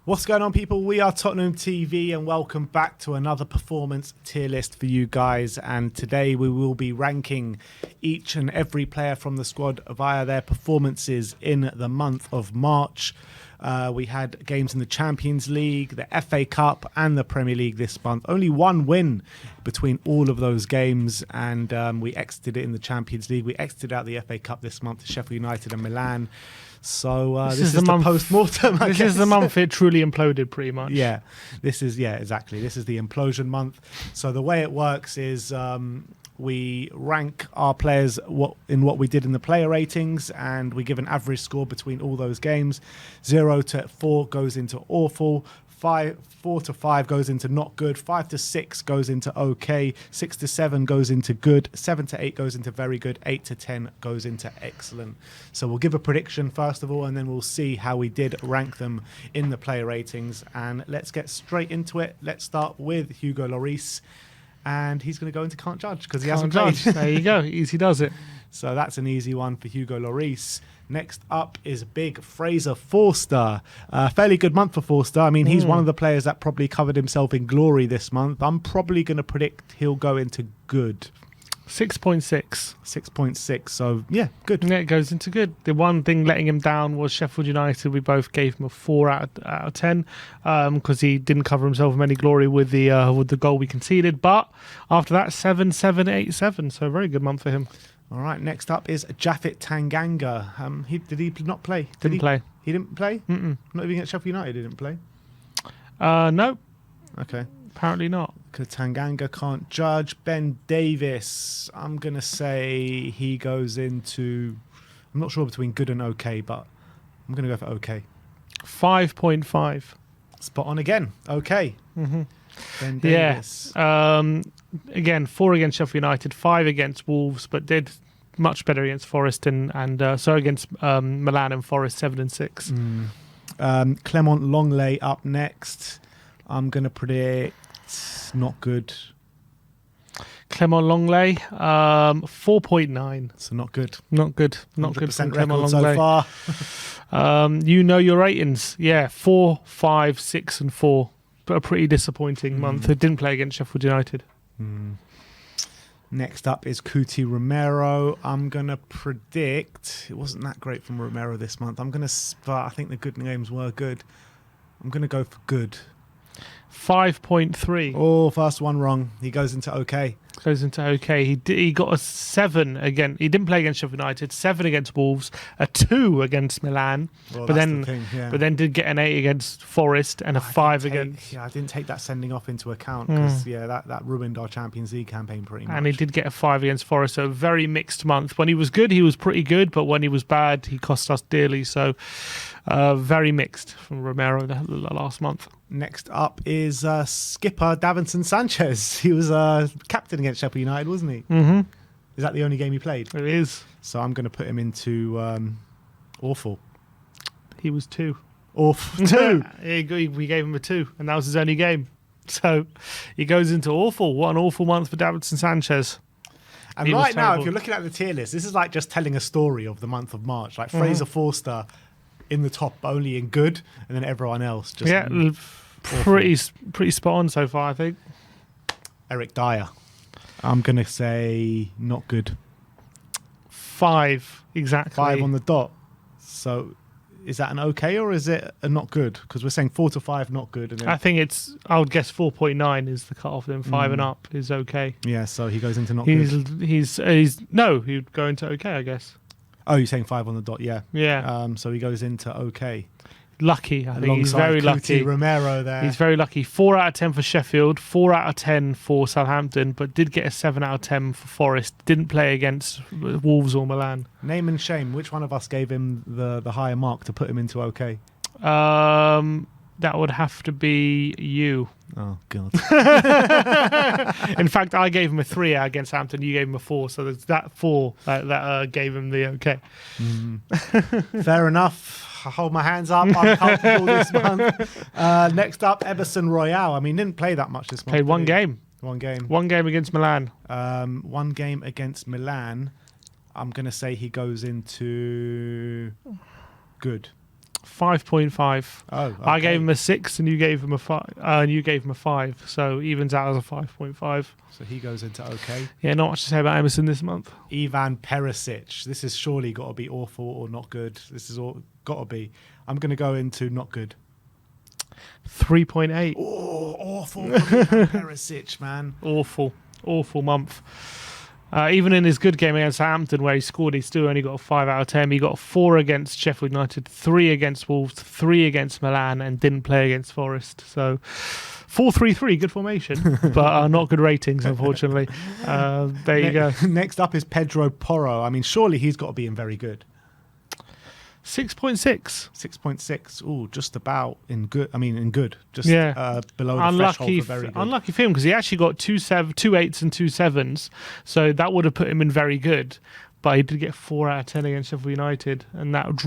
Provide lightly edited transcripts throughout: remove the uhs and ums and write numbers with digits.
What's going on, people? We are Tottenham TV and welcome back to another performance tier list for you guys. And today we will be ranking each and every player from the squad via their performances in the month of March. We had games in the Champions League, the FA Cup and the Premier League this month. Only one win between all of those games, and we exited it in the Champions League. We exited out the FA Cup this month to Sheffield United and Milan. So this is the post-mortem. This is the month it truly imploded, pretty much. Yeah, exactly. This is the implosion month. So the way it works is we rank our players in what we did in the player ratings, and we give an average score between all those games. 0 to 4 goes into awful. 4 to 5 goes into not good. 5 to 6 goes into okay. 6 to 7 goes into good. 7 to 8 goes into very good. 8 to 10 goes into excellent. So we'll give a prediction first of all, and then we'll see how we did rank them in the player ratings. And let's get straight into it. Let's start with Hugo Lloris, and he's going to go into can't judge because he hasn't played. There you go. Easy does it. So that's an easy one for Hugo Lloris. Next up is big Fraser Forster. Fairly good month for Forster. I mean, he's one of the players that probably covered himself in glory this month. I'm probably going to predict he'll go into good. 6.6. 6.6. So, yeah, good. Yeah, it goes into good. The one thing letting him down was Sheffield United. We both gave him a 4 out of 10 because he didn't cover himself in any glory with the goal we conceded. But after that, 7, 7, 8, 7. So a very good month for him. All right, next up is Japhet Tanganga. Did he not play? Didn't play. He didn't play? Mm-mm. Not even at Sheffield United, he didn't play? No. Okay. Apparently not. Because Tanganga can't judge. Ben Davis, I'm going to say he goes into... I'm not sure between good and okay, but I'm going to go for okay. 5.5. Spot on again. Okay. Mm-hmm. Ben Davis. Yeah. Again, 4 against Sheffield United, 5 against Wolves, but did much better against Forest and against Milan and Forest, 7 and 6. Clement Longley up next. I'm going to predict not good. Clement Longley, 4.9. So not good. Not good. Not good from Clement record Longley. so far. You know your ratings. Yeah, 4, 5, 6 and 4. But a pretty disappointing month. It didn't play against Sheffield United. Next up is Cuti Romero. I'm going to predict... It wasn't that great from Romero this month. I think the good games were good. I'm going to go for good. 5.3. Oh, first one wrong. He goes into okay. Goes into okay. He got a 7 again. He didn't play against Sheffield United. 7 against Wolves. A 2 against Milan. Well, but then did get an 8 against Forest and a 5 against. Yeah, I didn't take that sending off into account because that ruined our Champions League campaign pretty much. And he did get a 5 against Forest. So a very mixed month. When he was good, he was pretty good, but when he was bad, he cost us dearly. So very mixed from Romero the last month. Next up is skipper Davinson Sanchez. He was captain against Sheffield United, wasn't he? Mm-hmm. Is that the only game he played? It is. So I'm going to put him into awful. He was 2. Awful. 2? We gave him a 2, and that was his only game. So he goes into awful. What an awful month for Davinson Sanchez. And right now, if you're looking at the tier list, this is like just telling a story of the month of March. Like Fraser Forster in the top, only in good, and then everyone else just pretty spot on so far, I think. Eric Dyer, I'm gonna say not good. 5 exactly. 5 on the dot. So is that an okay or is it a not good? Because we're saying 4 to 5 not good, and then I think I would guess 4.9 is the cutoff. Then 5 and up is okay. Yeah, so he goes into not good. He'd go into okay, I guess. Oh, you're saying 5 on the dot, yeah. Yeah. So he goes into okay. Lucky, I think he's very lucky. Romero there. He's very lucky. 4 out of 10 for Sheffield, 4 out of 10 for Southampton, but did get a 7 out of 10 for Forest. Didn't play against Wolves or Milan. Name and shame. Which one of us gave him the higher mark to put him into okay? That would have to be you. Oh, God. In fact, I gave him a 3 out against Hampton. You gave him a 4. So there's that 4 that gave him the okay. Fair enough. I hold my hands up. I'm comfortable this month. Next up, Emerson Royale. I mean, didn't play that much this month. Played one game. One game. One game against Milan. One game against Milan. I'm going to say he goes into good. 5.5. Oh, okay. I gave him a 6 and you gave him a 5. And you gave him a 5. So evens out as a 5.5. So he goes into okay. Yeah, not much to say about Emerson this month. Ivan Perisic. This is surely got to be awful or not good. This is all got to be. I'm going to go into not good. 3.8. Oh, awful. Ivan Perisic, man. Awful month. Even in his good game against Southampton, where he scored, he still only got a 5 out of 10. He got a 4 against Sheffield United, 3 against Wolves, 3 against Milan, and didn't play against Forest. So 4-3-3, good formation, but not good ratings, unfortunately. There you go. Next up is Pedro Porro. I mean, surely he's got to be in very good. 6.6. 6.6. Oh, just about in good. I mean, in good. Just below the threshold for very good. Unlucky for him because he actually got 2 8s and 2 7s. So that would have put him in very good. But he did get 4 out of 10 against Sheffield United. And that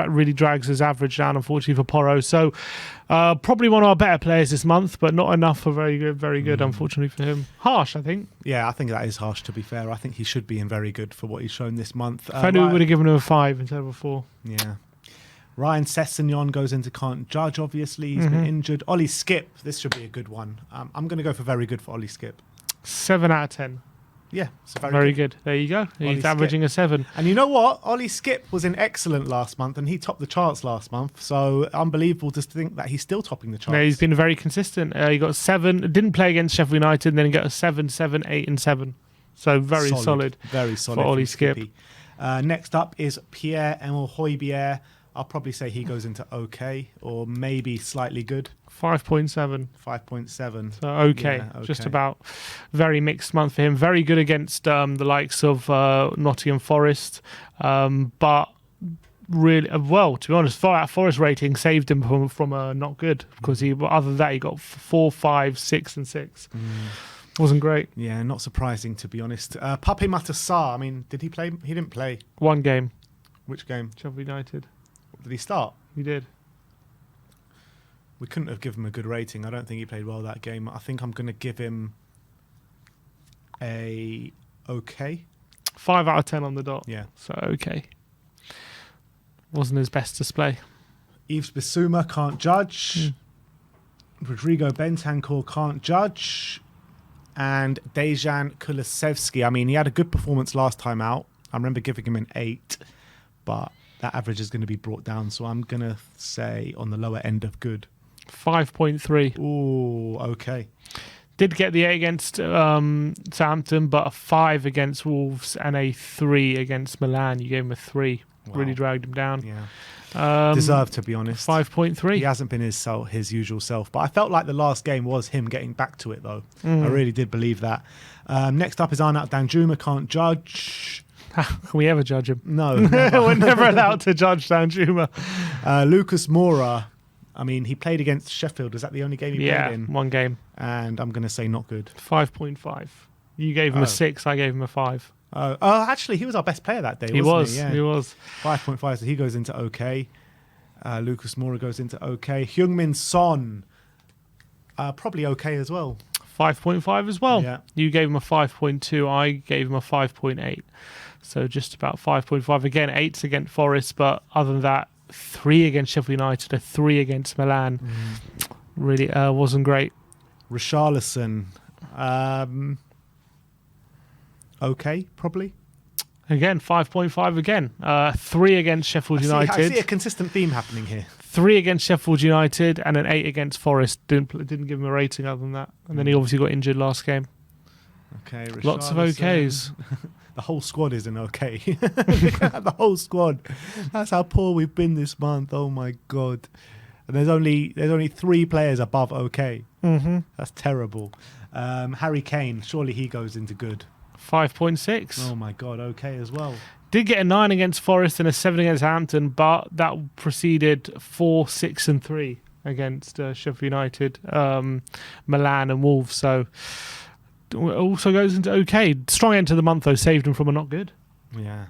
really drags his average down, unfortunately, for Porro. So probably one of our better players this month, but not enough for very good, unfortunately, for him. Harsh, I think. Yeah, I think that is harsh, to be fair. I think he should be in very good for what he's shown this month. If I knew we would have given him a 5 instead of a 4. Yeah. Ryan Sessegnon goes into can't judge, obviously. He's been injured. Ollie Skip, this should be a good one. I'm going to go for very good for Ollie Skip. 7 out of 10. Yeah, it's very good. There you go. He's averaging a 7. And you know what? Ollie Skip was in excellent last month, and he topped the charts last month. So unbelievable to think that he's still topping the charts. Yeah, he's been very consistent. He got 7. Didn't play against Sheffield United, and then he got a 7, 7, 8, and 7. So very solid. Very solid for Ollie Skip. Next up is Pierre-Emile Højbjerg. I'll probably say he goes into okay, or maybe slightly good. 5.7. 5.7. So okay. Just about. Very mixed month for him. Very good against the likes of Nottingham Forest, but really, well, to be honest, Forest rating saved him from not good because other than that he got 4, 5, 6, and 6. Wasn't great. Yeah, not surprising to be honest. Pape Matar. I mean, did he play? He didn't play. 1 game. Which game? Sheffield United. Did he start? He did. We couldn't have given him a good rating. I don't think he played well that game. I think I'm going to give him a okay. 5 out of 10 on the dot. Yeah. So okay. Wasn't his best display. Yves Bissouma, can't judge. Rodrigo Bentancur, can't judge. And Dejan Kulusevski. I mean, he had a good performance last time out. I remember giving him an 8, but that average is going to be brought down. So I'm going to say on the lower end of good. 5.3. Ooh, okay. Did get the 8 against Southampton, but a 5 against Wolves and a 3 against Milan. You gave him a 3. Wow. Really dragged him down. Yeah. Deserved, to be honest. 5.3. He hasn't been his usual self. But I felt like the last game was him getting back to it, though. I really did believe that. Next up is Arnaut Danjuma, can't judge. Can we ever judge him? No. We're never allowed to judge Danjuma. Lucas Moura. I mean, he played against Sheffield. Was that the only game he played in? 1 game. And I'm going to say not good. 5.5. You gave him a 6. I gave him a 5. Actually, he was our best player that day, he wasn't he? Yeah. He was. 5.5, so he goes into okay. Lucas Moura goes into okay. Heung-min Son, probably okay as well. 5.5 as well. Yeah. You gave him a 5.2. I gave him a 5.8. So just about 5.5. Again, 8s against Forest, but other than that, 3 against Sheffield United, a 3 against Milan. Really wasn't great. Richarlison, okay, probably. Again, 5.5 again. 3 against Sheffield United. I see a consistent theme happening here. 3 against Sheffield United and an 8 against Forest. Didn't give him a rating other than that. And then he obviously got injured last game. Okay, lots of okays. The whole squad is an okay. The whole squad. That's how poor we've been this month. Oh my god. And there's only 3 players above okay. That's terrible. Harry Kane, surely he goes into good. 5.6. Oh my god, okay as well. Did get a 9 against Forest and a 7 against Hampton, but that preceded 4, 6, and 3 against Sheffield United, Milan, and Wolves. So also goes into okay. Strong end to the month though, saved him from a not good. Yeah.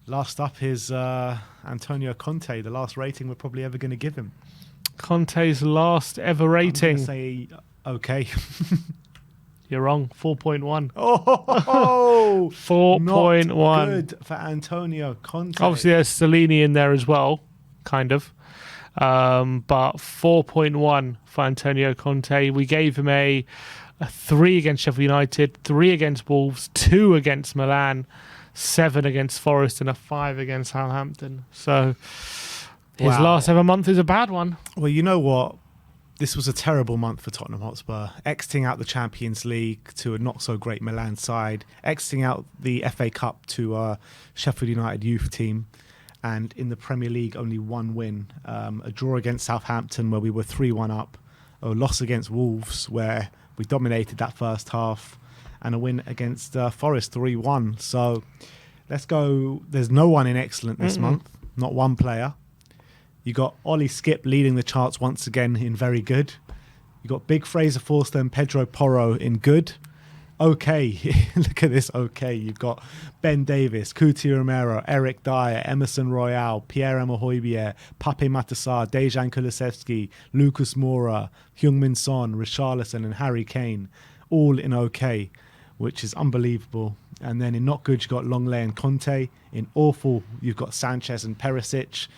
Last up is Antonio Conte, the last rating we're probably ever going to give him. Conte's last ever rating. I'm going to say okay. You're wrong. 4.1. Oh, 4.1. Not good for Antonio Conte. Obviously, there's Stellini in there as well. kind of. But 4.1 for Antonio Conte. We gave him a 3 against Sheffield United, 3 against Wolves, 2 against Milan, 7 against Forest, and a 5 against Southampton. So his last ever month is a bad one. Well, you know what? This was a terrible month for Tottenham Hotspur. Exiting out the Champions League to a not-so-great Milan side. Exiting out the FA Cup to a Sheffield United youth team. And in the Premier League, only 1 win. A draw against Southampton where we were 3-1 up. A loss against Wolves where we dominated that first half. And a win against Forest, 3-1. So let's go. There's no one in excellent this month. Not one player. You got Ollie Skip leading the charts once again in very good. You got Big Fraser Forster and Pedro Porro in good. Okay, look at this. Okay, you've got Ben Davis, Coutinho Romero, Eric Dyer, Emerson Royale, Pierre-Emile Højbjerg, Pape Matar, Dejan Kulusevski, Lucas Moura, Heung-min Son, Richarlison and Harry Kane, all in okay, which is unbelievable. And then in not good, you've got Longley and Conte. In awful, you've got Sanchez and Perisic.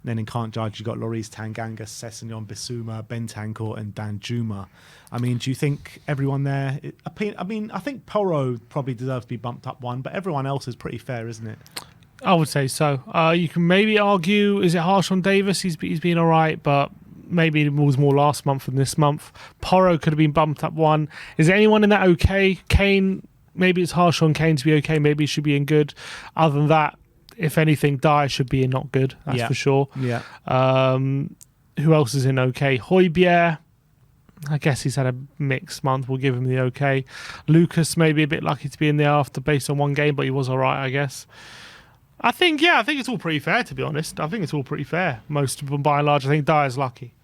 Then in can't judge, you've got Lloris Tanganga, Sessegnon, Bissouma, Bentancur and Danjuma. I mean, do you think everyone there... I mean, I think Porro probably deserves to be bumped up 1, but everyone else is pretty fair, isn't it? I would say so. You can maybe argue, is it harsh on Davis? He's been all right, but maybe it was more last month than this month. Porro could have been bumped up 1. Is anyone in that okay? Kane, maybe it's harsh on Kane to be okay. Maybe he should be in good. Other than that, if anything, Dyer should be in not good. That's for sure. Yeah. Who else is in okay? Højbjerg, I guess he's had a mixed month. We'll give him the okay. Lucas maybe a bit lucky to be in there after based on 1 game, but he was all right, I guess. I think it's all pretty fair, to be honest. I think it's all pretty fair. Most of them, by and large, I think Dyer's lucky.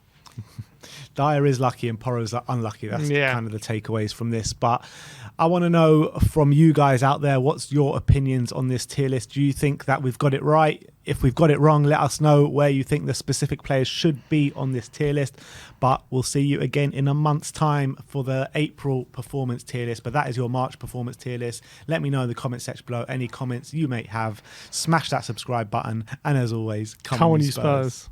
Dyer is lucky and Porro's unlucky. That's kind of the takeaways from this. But I want to know from you guys out there, what's your opinions on this tier list? Do you think that we've got it right? If we've got it wrong, let us know where you think the specific players should be on this tier list. But we'll see you again in a month's time for the April performance tier list. But that is your March performance tier list. Let me know in the comment section below any comments you may have. Smash that subscribe button. And as always, come on you Spurs.